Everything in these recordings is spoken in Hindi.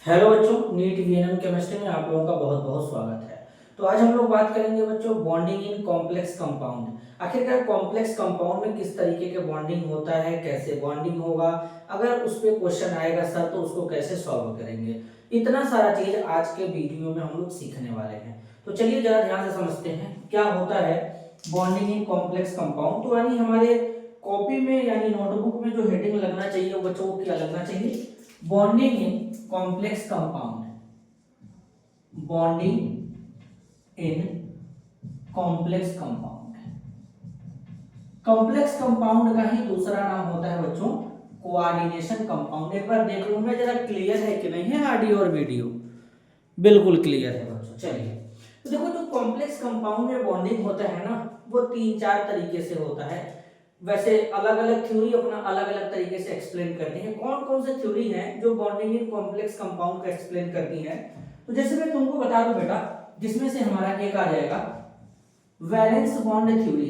हेलो बच्चों, नीट वीएनएम केमिस्ट्री में आप लोगों का बहुत बहुत स्वागत है। तो आज हम लोग बात करेंगे बच्चों बॉन्डिंग इन कॉम्प्लेक्स कंपाउंड। आखिरकार कॉम्प्लेक्स कंपाउंड में किस तरीके के बॉन्डिंग होता है, कैसे बॉन्डिंग होगा, अगर उस पे क्वेश्चन आएगा सर तो उसको कैसे सॉल्व करेंगे। इतना सारा चीज आज के वीडियो में हम लोग सीखने वाले हैं। तो चलिए जरा ध्यान से समझते हैं क्या होता है बॉन्डिंग इन कॉम्प्लेक्स कंपाउंड। तो यानी हमारे कॉपी में यानी नोटबुक में जो हेडिंग लगना चाहिए वो बच्चों को क्या लगना चाहिए, bonding in complex compound. Bonding in complex compound. Complex compound का ही दूसरा नाम होता है बच्चों कोऑर्डिनेशन कंपाउंड। एक बार देख लूंगा जरा क्लियर है कि नहीं है ऑडियो और वीडियो। बिल्कुल क्लियर है बच्चों। चलिए तो देखो जो कॉम्प्लेक्स कंपाउंड में बॉन्डिंग होता है ना वो तीन चार तरीके से होता है। वैसे अलग अलग थ्योरी अपना अलग अलग तरीके से एक्सप्लेन करती है। कौन कौन से थ्योरी हैं जो बॉन्डिंग इन कॉम्प्लेक्स कंपाउंड को एक्सप्लेन करती हैं। तो जैसे मैं तुमको बता दूं बेटा, जिसमें से हमारा एक आ जाएगा valence bond theory.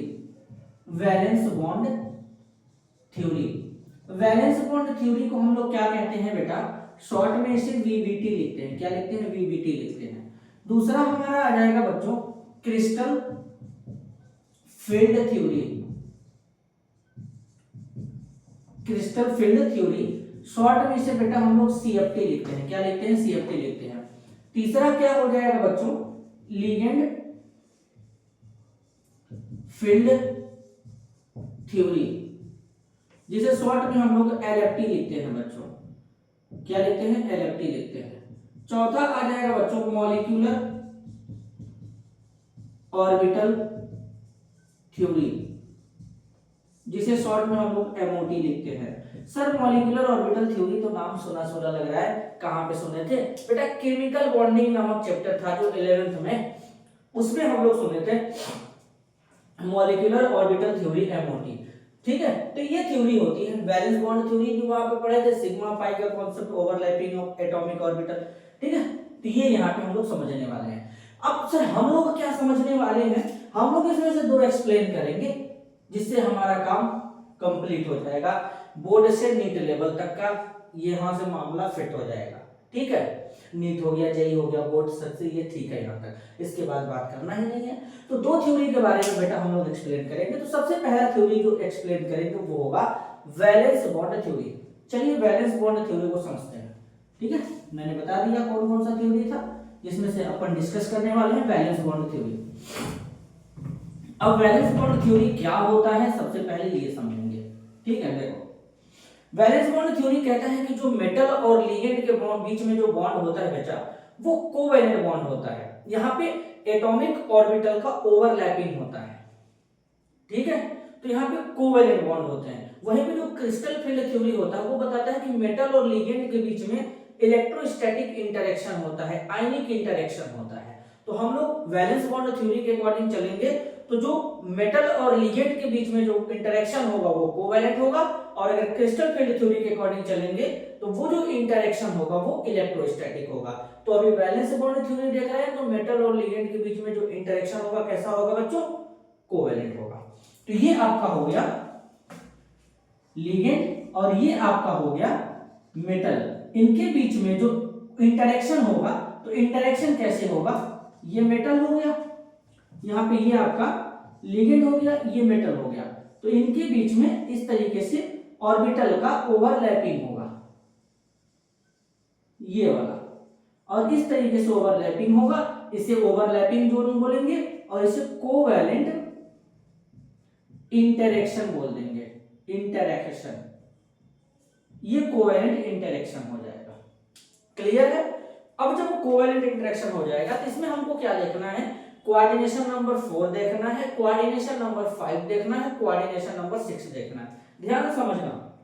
Valence bond theory. Valence bond theory को हम लोग क्या कहते हैं बेटा, शॉर्ट में इसे वीबीटी लिखते हैं। क्या लिखते हैं, वीबीटी लिखते हैं। दूसरा हमारा आ जाएगा बच्चों crystal field theory. Crystal field theory short में इसे बेटा हम लोग सीएफटी लिखते हैं। क्या लिखते हैं, सीएफटी लिखते हैं। तीसरा क्या हो जाएगा बच्चों, लिगेंड फील्ड थ्योरी, जिसे शॉर्ट में हम लोग एलएफटी लिखते हैं बच्चों। क्या लिखते हैं, एलएफटी लिखते हैं। चौथा आ जाएगा बच्चों मॉलिक्यूलर ऑर्बिटल थ्योरी, जिसे शॉर्ट में हम लोग एमओटी लिखते हैं। सर मॉलिक्यूलर ऑर्बिटल थ्योरी तो नाम सुना सुना लग रहा है, कहां पे सुने थे बेटा, केमिकल बॉन्डिंग नामक चैप्टर था जो 11th में, उसमें हम लोग सुने थे मॉलिक्यूलर ऑर्बिटल थ्योरी एमओटी। ठीक है, तो ये थ्योरी होती है। वैलेंस बॉन्ड थ्योरी भी वहां पे पढ़े थे, सिग्मा पाई का concept, overlapping of atomic orbital. ठीक है, तो ये यहाँ पे हम लोग समझने वाले हैं। अब सर हम लोग क्या समझने वाले हैं, हम लोग इसमें से दो एक्सप्लेन करेंगे जिससे हमारा काम कंप्लीट हो जाएगा। बोर्ड से नीट लेवल तक का यहां से मामला फिट हो जाएगा। ठीक है, नीट हो गया, जेई हो गया, बोर्ड से ये ठीक है यहाँ तक, इसके बाद बात करना ही नहीं है। तो दो थ्योरी के बारे में बेटा हम लोग एक्सप्लेन करेंगे। तो सबसे पहला थ्योरी जो एक्सप्लेन करेंगे वो होगा वैलेंस बॉन्ड थ्योरी। चलिए वैलेंस बॉन्ड थ्योरी को समझते हैं। ठीक है, मैंने बता दिया कौन कौन सा थ्योरी था जिसमें से अपन डिस्कस करने वाले हैं वैलेंस बॉन्ड थ्योरी। अब वैलेंस बॉन्ड थ्योरी क्या होता है सबसे पहले ये समझेंगे। ठीक है, देखो वैलेंस बॉन्ड थ्योरी कहता है कि जो मेटल और लिगेंड के बीच में जो बॉन्ड होता है बेटा वो कोवैलेंट बॉन्ड होता है। यहाँ पे एटॉमिक ऑर्बिटल का ओवरलैपिंग होता है। ठीक है, तो यहाँ पे कोवैलेंट बॉन्ड होते हैं। वहीं पे जो क्रिस्टल फील्ड थ्योरी होता है वो बताता है कि मेटल और लिगेंड के बीच में इलेक्ट्रोस्टैटिक इंटरेक्शन होता है, आयनिक इंटरेक्शन होता है। तो हम लोग वैलेंस बॉन्ड थ्योरी के अकॉर्डिंग चलेंगे तो जो मेटल और लिगेंड के बीच में जो इंटरेक्शन होगा वो कोवैलेंट होगा, और अगर क्रिस्टल फील्ड थ्योरी के अकॉर्डिंग चलेंगे तो वो जो इंटरेक्शन होगा वो इलेक्ट्रोस्टैटिक होगा। तो अभी वैलेंस बॉन्ड थ्योरी देख रहे हैं तो मेटल और लिगेंड के बीच में जो इंटरेक्शन होगा कैसा होगा बच्चों, कोवैलेंट होगा। तो ये आपका हो गया लिगेंड और ये आपका हो गया मेटल। इनके बीच में जो इंटरेक्शन होगा तो इंटरेक्शन कैसे होगा, ये मेटल हो गया, यहाँ पे ये आपका लिगेंड हो गया, ये मेटल हो गया। तो इनके बीच में इस तरीके से ऑर्बिटल का ओवरलैपिंग होगा, ये वाला, और इस तरीके से ओवरलैपिंग होगा। इसे ओवरलैपिंग जोन बोलेंगे और इसे कोवैलेंट इंटरेक्शन बोल देंगे। इंटरेक्शन, ये कोवैलेंट इंटरेक्शन हो जाएगा। क्लियर है। अब जब कोवैलेंट इंटरेक्शन हो जाएगा तो इसमें हमको क्या देखना है, कोऑर्डिनेशन नंबर 4 देखना है, कोऑर्डिनेशन नंबर 5 देखना है, कोऑर्डिनेशन नंबर 6 देखना है। ध्यान से समझना,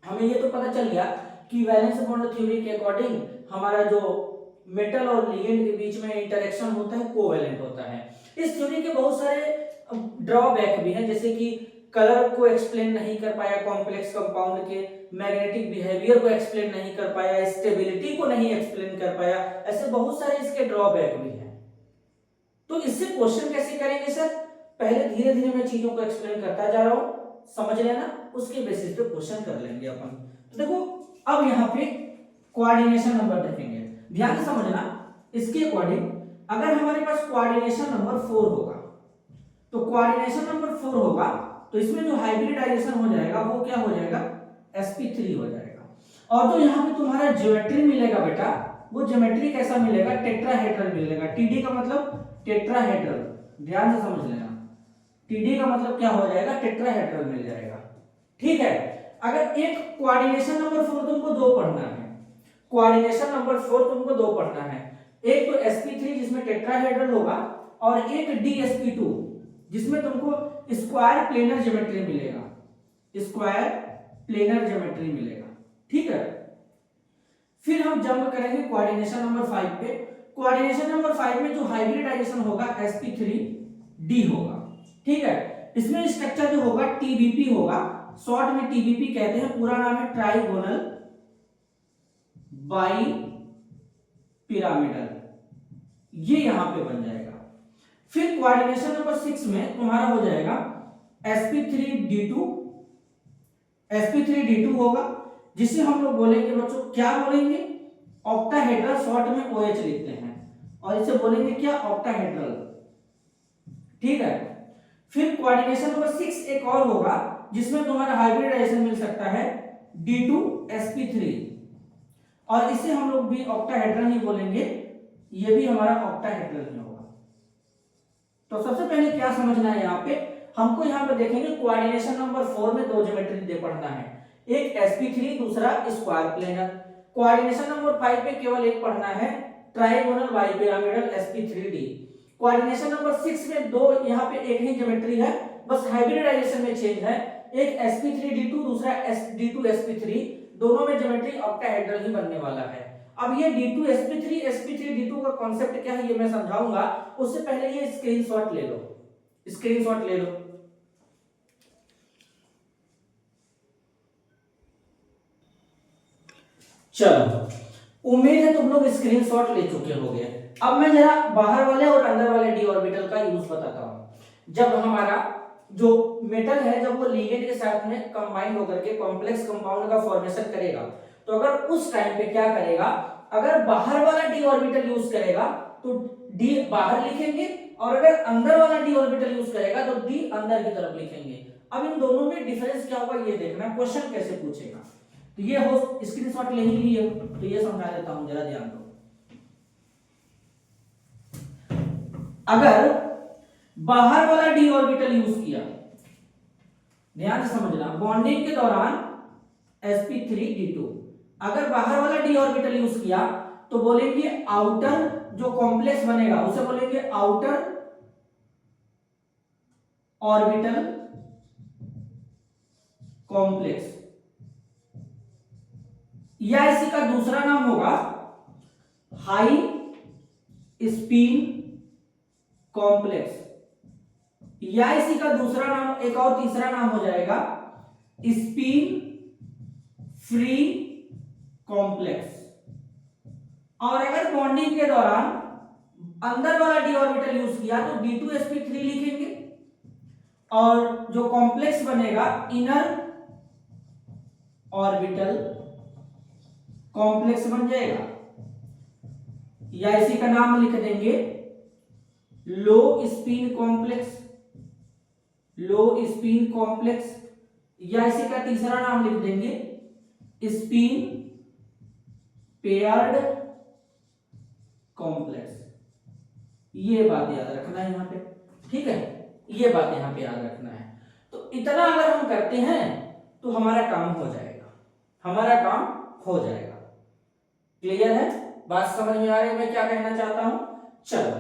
हमें ये तो पता चल गया कि वैलेंस बॉन्ड थ्योरी के अकॉर्डिंग हमारा जो मेटल और लिगेंड के बीच में इंटरेक्शन होता है कोवैलेंट होता है। इस थ्योरी के बहुत सारे ड्रॉबैक भी हैं, जैसे कि कलर को एक्सप्लेन नहीं कर पाया, कॉम्प्लेक्स कंपाउंड के मैग्नेटिक बिहेवियर को एक्सप्लेन नहीं कर पाया, स्टेबिलिटी को नहीं एक्सप्लेन कर पाया, ऐसे बहुत सारे इसके ड्रॉबैक भी हैं। तो इससे क्वेश्चन कैसे करेंगे सर, पहले धीरे धीरे मैं चीजों को एक्सप्लेन करता जा रहा हूं, समझ लेना, उसके बेसिस पे क्वेश्चन कर लेंगे अपन। तो देखो अब यहाँ पे कोऑर्डिनेशन नंबर देखेंगे। ध्यान से समझना, इसके अकॉर्डिंग अगर हमारे पास कोऑर्डिनेशन नंबर 4 होगा, तो कोऑर्डिनेशन नंबर 4 होगा तो इसमें जो हाइब्रिडाइजेशन हो जाएगा वो क्या हो जाएगा, sp3 हो जाएगा। और जो यहाँ पे तुम्हारा ज्योमेट्री मिलेगा बेटा, वो ज्योमेट्री कैसा मिलेगा, टेट्राहेड्रल मिलेगा। टीडी का मतलब टेट्राहेड्रल, ध्यान से समझ लेना, टीडी का मतलब क्या हो जाएगा, टेट्राहेड्रल मिल जाएगा। ठीक है, अगर एक कोऑर्डिनेशन नंबर 4 तुमको दो पढ़ना है, कोऑर्डिनेशन नंबर 4 तुमको दो पढ़ना है, एक तो sp3 जिसमें टेट्राहेड्रल होगा और एक dsp2 जिसमें तुमको स्क्वायर प्लेनर ज्योमेट्री मिलेगा, स्क्वायर प्लेनर ज्योमेट्री मिलेगा। ठीक है, फिर हम जंप करेंगे कोऑर्डिनेशन नंबर 5 पे। कोऑर्डिनेशन नंबर 5 में जो हाइब्रिडाइजेशन होगा sp3d होगा। ठीक है, इसमें स्ट्रक्चर जो होगा tbp होगा, शॉर्ट में tbp कहते हैं, पूरा नाम है ट्राइगोनल बाई पिरामिडल, ये यहां पे बन जाएगा। फिर कोऑर्डिनेशन नंबर 6 में तुम्हारा हो जाएगा sp3d2, sp3d2 होगा, जिसे हम लोग बोलेंगे बच्चों, क्या बोलेंगे, ऑक्टाहेड्रल, शॉर्ट में OH लिखते हैं, और इसे बोलेंगे क्या, ऑक्टाहेड्रल। ठीक है, फिर कोऑर्डिनेशन नंबर 6 एक और होगा जिसमें तुम्हारा हाइब्रिडाइजेशन मिल सकता है d2sp3, और इसे हम लोग भी ऑक्टाहेड्रल ही बोलेंगे, ये भी हमारा ऑक्टाहेड्रल ही होगा। तो सबसे पहले क्या समझना है, यहाँ पे हमको यहाँ पे देखेंगे कोऑर्डिनेशन नंबर 4 में दो ज्योमेट्री दे पढ़ना है, एक sp3 दूसरा स्क्वायर प्लेनर। कोऑर्डिनेशन नंबर 5 पे केवल एक पढ़ना है, trigonal bipyramidal sp3d। Coordination number 6 में दो, यहाँ पे एक ही ज्योमेट्री है, बस हाइब्रिडाइजेशन में चेंज है, एक sp3d2 दूसरा d2sp3, दोनों में ज्योमेट्री ऑक्टाहेड्रल ही बनने वाला है। अब ये d2sp3 sp3d2 का कॉन्सेप्ट क्या है ये मैं समझाऊंगा, उससे पहले ये स्क्रीनशॉट ले लो, स्क्रीनशॉट ले लो। चलो, उम्मीद है तुम लोग स्क्रीनशॉट ले चुके होंगे। अब मैं जरा बाहर वाले और अंदर वाले डी ऑर्बिटल का यूज बताता हूं। जब हमारा जो मेटल है, जब वो लिगेंड के साथ में कंबाइन होकर के कॉम्प्लेक्स कंपाउंड का फॉर्मेशन करेगा, तो अगर उस टाइम पे क्या करेगा, अगर बाहर वाला डी ऑर्बिटल यूज करेगा तो डी बाहर लिखेंगे, और अगर अंदर वाला डी ऑर्बिटल यूज करेगा तो डी अंदर की तरफ लिखेंगे। अब इन दोनों में डिफरेंस क्या होगा ये देखना, क्वेश्चन कैसे पूछेगा। तो ये हो स्क्रीनशॉट ले ही लिए, तो ये समझा देता हूं, जरा ध्यान दो। अगर बाहर वाला डी ऑर्बिटल यूज किया, ध्यान से समझना, बॉन्डिंग के दौरान sp3d2, अगर बाहर वाला डी ऑर्बिटल यूज किया तो बोलेंगे आउटर, जो कॉम्प्लेक्स बनेगा उसे बोलेंगे आउटर ऑर्बिटल कॉम्प्लेक्स, या इसी का दूसरा नाम होगा हाई स्पिन कॉम्प्लेक्स, या इसी का दूसरा नाम, एक और तीसरा नाम हो जाएगा स्पिन फ्री कॉम्प्लेक्स। और अगर बॉन्डिंग के दौरान अंदर वाला डी ऑर्बिटल यूज किया तो d2sp3 लिखेंगे, और जो कॉम्प्लेक्स बनेगा इनर ऑर्बिटल कॉम्प्लेक्स बन जाएगा, या इसी का नाम लिख देंगे लो स्पिन कॉम्प्लेक्स, लो स्पिन कॉम्प्लेक्स, या इसी का तीसरा नाम लिख देंगे स्पिन पेयर्ड कॉम्प्लेक्स। ये बात याद रखना है यहाँ पे, ठीक है, ये बात यहाँ पे याद रखना है। तो इतना अगर हम करते हैं तो हमारा काम हो जाएगा, हमारा काम हो जाएगा। क्लियर है, बात समझ में आ रही है मैं क्या कहना चाहता हूं। चलो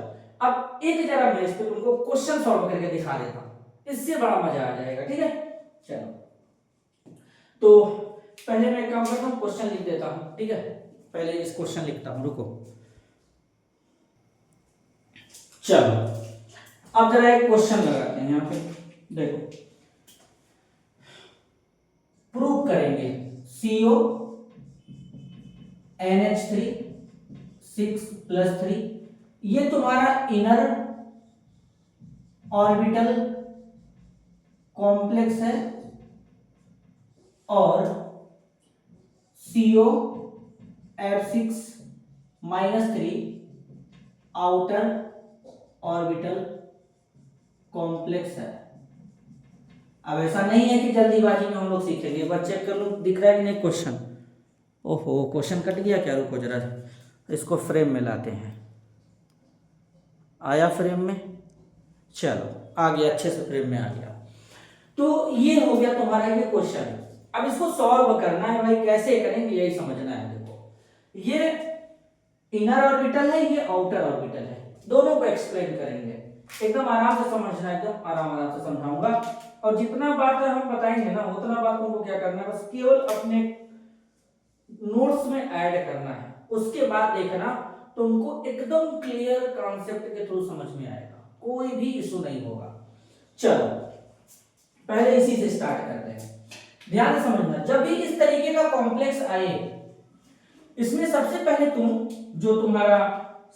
अब एक जरा मैं इस पे तुमको क्वेश्चन सॉल्व करके दिखा देता हूं, इससे बड़ा मजा आ जाएगा। ठीक है, चलो तो पहले मैं काम करता हूं, क्वेश्चन लिख देता हूं। ठीक है, पहले इस क्वेश्चन लिखता हूं, रुको। चलो अब जरा एक क्वेश्चन लगाते हैं यहाँ पे, देखो प्रूव करेंगे CO NH3 6+3, ये तुम्हारा इनर ऑर्बिटल कॉम्प्लेक्स है, और CO F6 -3 outer orbital complex है। अब ऐसा नहीं है कि जल्दीबाजी में हम लोग सीखेंगे, एक बार चेक कर लो दिख रहा है कि नहीं क्वेश्चन। ओहो क्वेश्चन कट गया क्या, रुको जरा इसको फ्रेम में लाते हैं। आया फ्रेम में, चलो आ गया, अच्छे से फ्रेम में आ गया। तो ये हो गया तुम्हारा ये क्वेश्चन। अब इसको सॉल्व करना है भाई, कैसे करेंगे यही समझना है। देखो ये इनर ऑर्बिटल है, ये आउटर ऑर्बिटल है, दोनों को एक्सप्लेन करेंगे, एकदम आराम से समझना है, एकदम आराम से समझाऊंगा। और जितना बात हम बताएंगे ना उतना बात तुमको क्या करना है, बस केवल अपने नोट्स में ऐड करना है, उसके बाद देखना तुमको एकदम क्लियर कॉन्सेप्ट के थ्रू समझ में आएगा, कोई भी इशू नहीं होगा। चलो पहले इसी से स्टार्ट करते हैं। ध्यान से समझना, जब भी इस तरीके का कॉम्प्लेक्स आए, इसमें सबसे पहले तुम जो तुम्हारा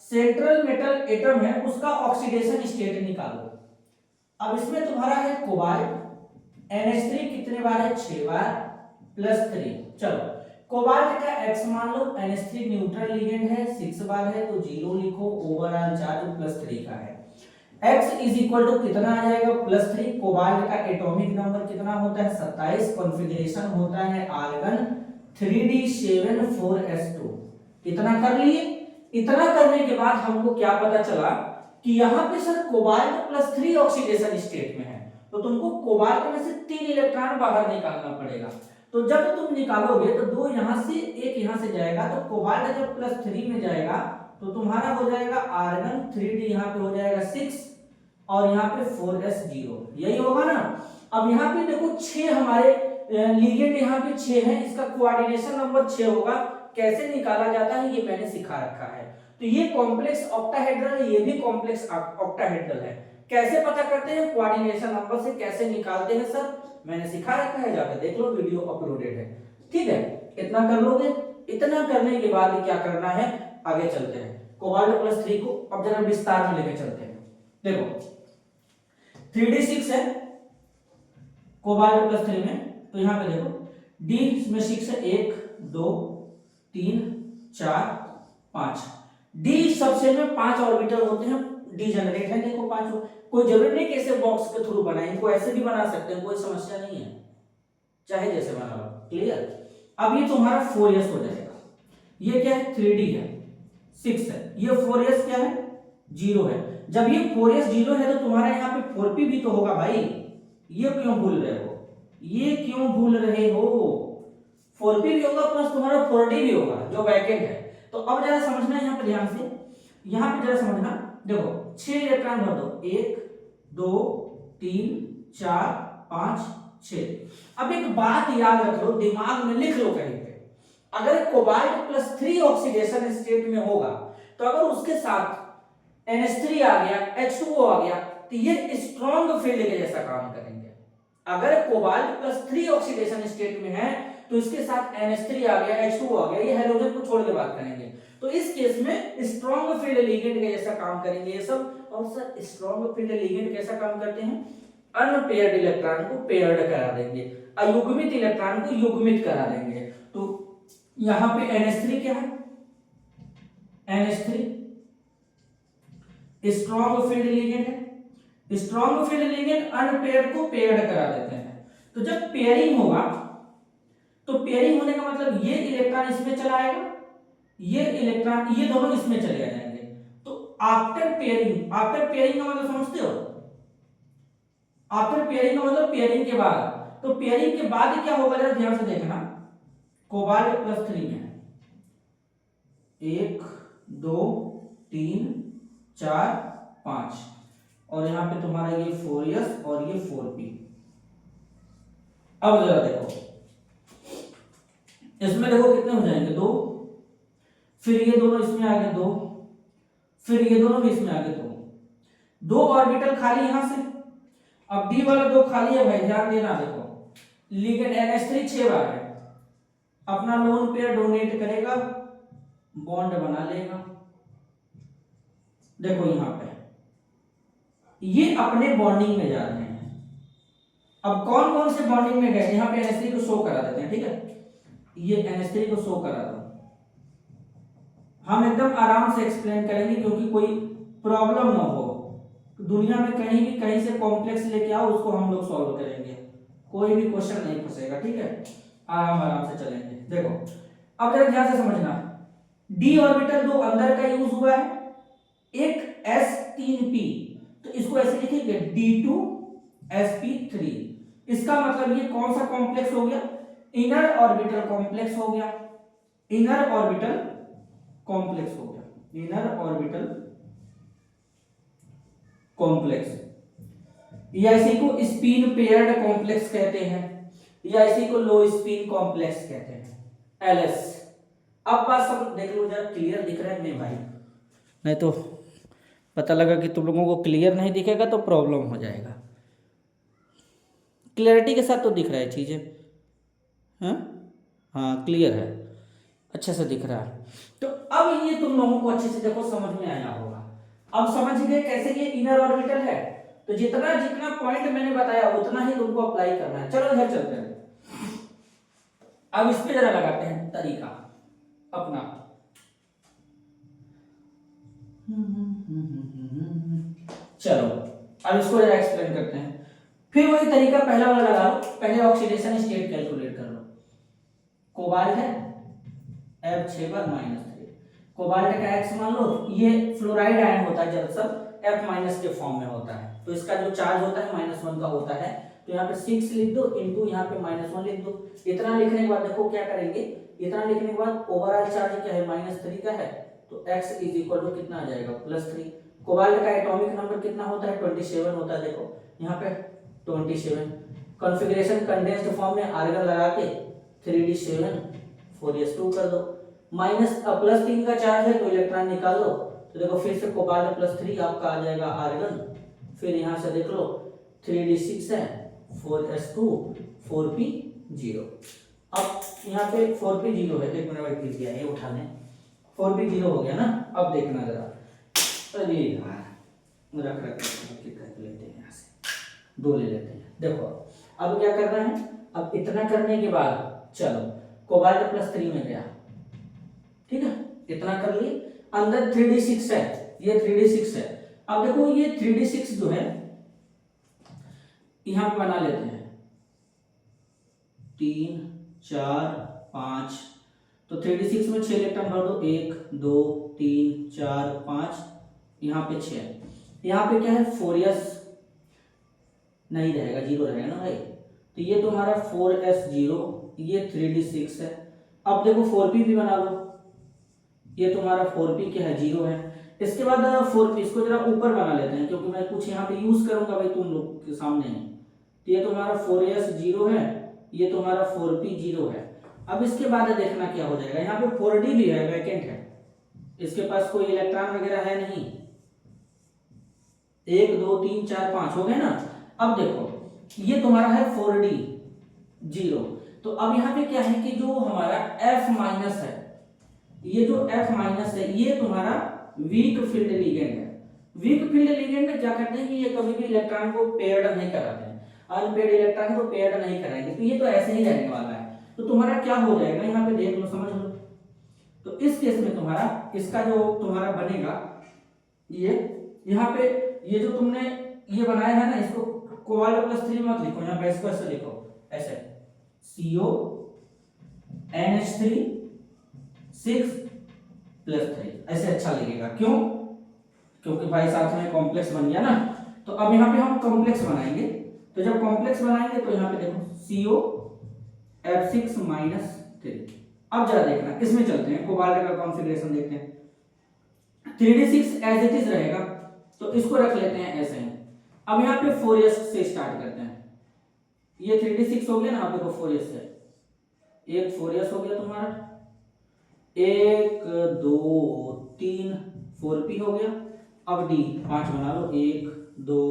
सेंट्रल मेटल एटम है उसका ऑक्सीडेशन स्टेट निकालो। अब इसमें तुम्हारा है कोबाल्ट, NH3 कितने बार है, 6 बार, +3। चलो कोबाल्ट का X मान लो, NH3 न्यूट्रल लिगेंड है, 6 बार है तो 0 लिखो, ओवरऑल चार्ज +3 का है। X इज इक्वल टू कितना आ जाएगा, +3। कोबाल्ट का एटॉमिक नंबर कितना होता है, 27। कॉन्फ़िगरेशन होता है आर्गन 3d7 4s2। इतना कर लिए। इतना करने के बाद हमको क्या पता चला कि यहाँ पे सर कोबाल्ट +3 ऑक्सीडेशन स्टेट में है, तो तुमको कोबाल्ट में से 3 इलेक्ट्रॉन बाहर निकालना पड़ेगा। तो जब तुम निकालोगे तो 2 यहाँ से 1 यहाँ से जाएगा, तो कोबाल्ट जब +3 में जाएगा तो तुम्हारा हो जाएगा आर्गन 3d, यहाँ पे हो जाएगा 6 और यहाँ पे 4s0, यही होगा ना। अब यहाँ पे देखो 6 हमारे लिगेंड यहाँ पे 6 है, इसका कोऑर्डिनेशन नंबर 6 होगा। कैसे निकाला जाता है ये मैंने सिखा रखा है। तो ये कॉम्प्लेक्स ऑक्टाहेड्रल है, ये भी कॉम्प्लेक्स ऑक्टाहेड्रल है। कैसे पता करते हैं, कोऑर्डिनेशन नंबर से कैसे निकालते हैं सर, मैंने सिखा रखा है, जाकर देख लो, वीडियो अपलोडेड है। ठीक है, इतना कर लोगे। इतना करने के बाद क्या करना है, आगे चलते हैं। कोबाल्ट +3 को अब जरा विस्तार में लेके चलते हैं। देखो 3d6 है कोबाल्ट +3 में, तो यहाँ पे देखो d में 6 है, 1 2 3 4 5। d सबसे में 5 ऑर्बिटल होते हैं, d जनरेट है, देखो 5। कोई जरूरी नहीं कि ऐसे बॉक्स के थ्रू बनाए, इनको ऐसे भी बना सकते हैं, कोई समस्या नहीं है, चाहे जैसे बना लो। क्लियर। अब ये तुम्हारा 4s हो जाएगा। ये क्या है, 3d है, 6 है, ये 4s क्या है, 0 है। जब ये 4s 0 है तो तुम्हारा यहाँ पे 4p भी तो होगा भाई, ये क्यों भूल रहे हो, ये क्यों भूल रहे हो, 4p भी होगा प्लस तुम्हारा 4d भी होगा जो बैकेंड है। तो अब जरा समझना यहाँ पे ध्यान से, यहाँ पे जरा समझना। देखो 6 इलेक्ट्रॉन भर दो, 1 2 3 4 5 6। अब एक बात याद रख लो, दिमाग में लिख लो कहीं पे, अगर कोबाल्ट +3 ऑक्सीडेशन स्टेट में होगा तो अगर उसके साथ NH3 आ गया, H2O आ गया, तो ये स्ट्रॉन्ग फील्ड के जैसा काम करेंगे। अगर कोबाल्ट +3 ऑक्सीडेशन स्टेट में है तो इसके साथ NH3 आ गया, H2O आ गया, ये हाइड्रोजन को छोड़ के बात करेंगे, तो इस केस में स्ट्रॉन्ग फील्ड लिगेंड के जैसा काम करेंगे ये सब। और सर स्ट्रॉन्ग फील्ड लिगेंड कैसा काम करते हैं, अनपेयर्ड इलेक्ट्रॉन को पेयर्ड करा देंगे, अयुग्मित इलेक्ट्रॉन को युग्मित करा देंगे। तो यहां पे NH3 क्या है, NH3 स्ट्रॉन्ग फील्ड लिगेंड है। स्ट्रॉन्ग फील्ड लिगेंड अनपेयर्ड को पेयर्ड करा देते हैं। तो जब पेयरिंग होगा तो पेयरिंग होने का मतलब ये इलेक्ट्रॉन इसमें चला आएगा, ये इलेक्ट्रॉन, ये दोनों इसमें चले जाएंगे। तो आफ्टर पेयरिंग, आफ्टर पेयरिंग का मतलब समझते हो, आफ्टर पेयरिंग का मतलब पेयरिंग के बाद। तो पेयरिंग के बाद क्या होगा जरा ध्यान से देखना, कोबाल्ट +3 में 1 2 3 4 5 और यहां पे तुम्हारा ये 4s और ये 4p। अब जरा देखो इसमें, देखो कितने हो जाएंगे, 2, फिर ये दोनों इसमें आ गए 2, फिर ये दोनों भी इसमें आ गए 2 ऑर्बिटल खाली यहां से। अब डी वाला 2 खाली है भाई, ध्यान देना। देखो लिगेंड NH3 6 बार है, अपना लोन पेयर डोनेट करेगा, बॉन्ड बना लेगा। देखो यहां पे ये अपने बॉन्डिंग में जा रहे हैं। अब कौन कौन से बॉन्डिंग में गए, यहां पे NH3 को शो करा देते हैं। ठीक है, ये NH3 को शो करा दो, हम एकदम आराम से एक्सप्लेन करेंगे, क्योंकि कोई प्रॉब्लम ना हो। दुनिया में कहीं भी कहीं से कॉम्प्लेक्स लेके आओ, उसको हम लोग सॉल्व करेंगे, कोई भी क्वेश्चन नहीं फंसेगा, ठीक है। आराम से चलेंगे। देखो अब जरा ध्यान से समझना, डी ऑर्बिटल दो अंदर का यूज हुआ है, एक s3p, तो इसको ऐसे लिखेंगे d2sp3। इसका मतलब ये कौन सा कॉम्प्लेक्स हो गया, इनर ऑर्बिटल कॉम्प्लेक्स हो गया, इनर ऑर्बिटल कॉम्प्लेक्स हो गया, इनर ऑर्बिटल कॉम्प्लेक्स, या इसी को स्पिन पेयर्ड कॉम्प्लेक्स कहते हैं, या इसी को लो स्पिन कॉम्प्लेक्स कहते हैं, एलएस। अब बात सब देख लो जरा, क्लियर दिख रहा है नहीं भाई? नहीं तो पता लगा कि तुम लोगों को क्लियर नहीं दिखेगा तो प्रॉब्लम हो जाएगा। क्लियरिटी के साथ तो दिख रहा है चीजें, हाँ हाँ क्लियर है, अच्छे से दिख रहा है। तो अब ये तुम लोगों को अच्छे से देखो समझ में आया होगा। अब समझ गए कैसे ये इनर ऑर्बिटल है, तो जितना जितना पॉइंट मैंने बताया उतना ही तुमको अप्लाई करना है। चलो इधर चलते हैं, अब इस पे जरा लगाते हैं तरीका अपना। चलो अब इसको जरा एक्सप्लेन करते हैं, फिर वही तरीका पहला वाला लगा लो। पहले ऑक्सीडेशन स्टेट कैलकुलेट कर लो। कोबाल्ट है F6 पर -3, कोबाल्ट का X मान लो, ये फ्लोराइड आयन होता है जब सब F- के फॉर्म में होता है, तो इसका जो चार्ज होता है -1 का होता है, तो यहाँ पे 6 लिख दो इंटू यहाँ पे -1 लिख दो। इतना लिखने के बाद देखो क्या करेंगे, इतना लिखने के बाद ओवरऑल चार्ज क्या है -3 का है, तो x इज इक्वल टू कितना आ जाएगा +3। कोबाल्ट का एटॉमिक नंबर कितना होता है 27 होता है, देखो यहाँ पे 27। कॉन्फ़िगरेशन कंडेंस्ड फॉर्म में आर्गन लगा के 3d7 4s2 कर दो, +3 का चार्ज है तो इलेक्ट्रॉन निकाल लो, तो देखो फिर से कोबाल्ट +3 आपका आ जाएगा आर्गन, फिर यहाँ से देख लो 3d6 है 4s2 4p0। अब यहाँ पे 4p0 है, एक मिनट गिर गया, ये उठा लें, 4p0 हो गया ना। अब देखना जरा, अरे यार रख लेते हैं, यहाँ से 2 ले लेते हैं। देखो अब क्या करना है, अब इतना करने के बाद चलो कोबाल्ट +3 में गया, ठीक है, इतना कर लिए। अंदर 3d6 है, ये 3d6 है। अब देखो ये 3d6 जो है यहां पे बना लेते हैं 3 4 5, तो 3d6 में 6 इलेक्ट्रॉन भर दो, 1 2 3 4 5, यहाँ पे 6, यहाँ पे क्या है 4s नहीं रहेगा, 0 रहेगा ना भाई, तो ये तुम्हारा 4s0, ये 3d6 है। अब देखो 4p भी बना लो, ये तुम्हारा 4p क्या है 0 है। इसके बाद 4p इसको जरा ऊपर बना लेते हैं, क्योंकि मैं कुछ यहाँ पे यूज करूंगा भाई तुम लोग के सामने है। तो ये तुम्हारा 4s0 है, ये तुम्हारा 4p0 है। अब इसके बाद देखना क्या हो जाएगा, यहाँ पे 4d भी है, वैकेंट है, इसके पास कोई इलेक्ट्रॉन वगैरह है नहीं, 1 2 3 4 5 हो गए ना। अब देखो ये तुम्हारा है 4d0, तो अब यहाँ पे क्या है कि जो हमारा F- है, ये जो F- है ये तुम्हारा वीक फील्ड लिगेंड है। वीक फील्ड लिगेंड में क्या करते हैं कि ये कभी भी इलेक्ट्रॉन को पेयर्ड नहीं कराते हैं, अनपेयर्ड इलेक्ट्रॉन को पेयर्ड नहीं कराएंगे, तो ये तो ऐसे ही रहने वाला है। तो तुम्हारा क्या हो जाएगा, यहाँ पे देख लो समझ लो, तो इस केस में तुम्हारा इसका जो तुम्हारा बनेगा, ये यहाँ पे ये जो तुमने ये बनाया है ना, इसको कोबाल्ट +3 मत लिखो, यहाँ पे इसको ऐसे लिखो, ऐसे CONH3 6+3, ऐसे अच्छा लगेगा। क्यों? क्योंकि भाई साथ में कॉम्प्लेक्स बन गया ना। तो अब यहाँ पे हम कॉम्प्लेक्स बनाएंगे, तो जब कॉम्प्लेक्स बनाएंगे तो यहाँ पे देखो COF6-3। अब जरा देखना इसमें चलते हैं, कोबाल्ट का कॉन्फ़िगरेशन देखते हैं। 3d6 एज इट इज रहेगा, तो इसको रख लेते हैं ऐसे ही। अब यहाँ पे 4s से स्टार्ट करते हैं, ये 3d6 हो गया ना, अब देखो 4s है, एक 4s हो गया तुम्हारा, 1 2 3 4p हो गया। अब d 5 बना लो, 1 2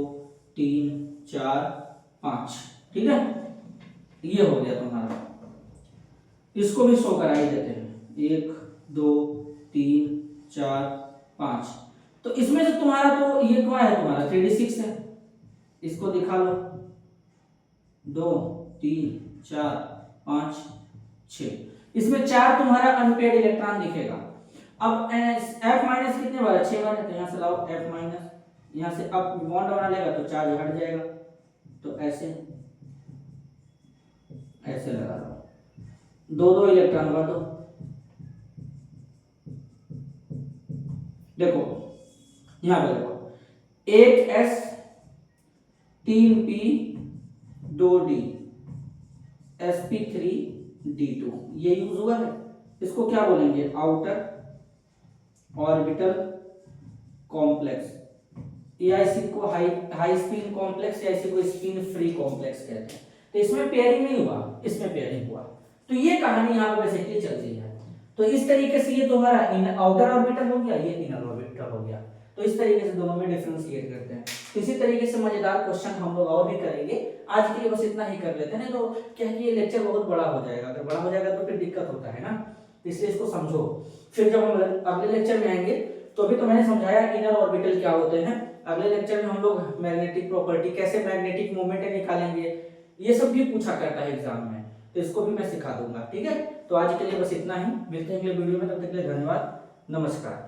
3 4 5, ठीक है, ये हो गया तुम्हारा। इसको भी शो करा ही देते हैं, 1 2 3 4 5। तो इसमें से तुम्हारा तो ये क्या है, तुम्हारा 3d6 है, इसको दिखा लो, 2 3 4 5 6, इसमें 4 तुम्हारा अनपेयर्ड इलेक्ट्रॉन दिखेगा। अब F माइनस कितने बार है, 6 बार है, तो यहाँ से लाओ F माइनस, यहाँ से अब बॉन्ड बना लेगा तो चार्ज हट जाएगा, तो ऐसे ऐसे लगा दो, दो दो इलेक्ट्रॉन भर दो। देखो यहां पे देखो, एक S 3P 2D sp3d2 ये यूज हुआ है। इसको क्या बोलेंगे, आउटर ऑर्बिटल कॉम्प्लेक्स, या इसी को हाई स्पिन कॉम्प्लेक्स, या इसी को स्पिन फ्री कॉम्प्लेक्स कहते हैं। तो इसमें पेयरिंग नहीं हुआ, इसमें पेयरिंग हुआ। तो ये कहानी यहाँ पे बेसिकली चलती है। तो इस तरीके से ये तुम्हारा आउटर ऑर्बिटल हो गया, ये इनर ऑर्बिटल हो गया। तो इस तरीके से दोनों में डिफरेंशिएट करते हैं। इसी तरीके से मजेदार क्वेश्चन हम लोग और भी करेंगे। आज के लिए बस इतना ही कर लेते हैं, तो क्या है कि ये लेक्चर बहुत बड़ा हो जाएगा, अगर बड़ा हो जाएगा तो फिर दिक्कत होता है ना, इसलिए इसको समझो। फिर जब हम अगले लेक्चर में आएंगे तो अभी तो मैंने समझाया इनर ऑर्बिटल क्या होते हैं, अगले लेक्चर में हम लोग मैग्नेटिक प्रॉपर्टी, कैसे मैग्नेटिक मोमेंट निकालेंगे, ये सब भी पूछा करता है एग्जाम में, तो इसको भी मैं सिखा दूंगा। ठीक है, तो आज के लिए बस इतना ही, मिलते हैं अगले वीडियो में, तब तक के लिए धन्यवाद, नमस्कार।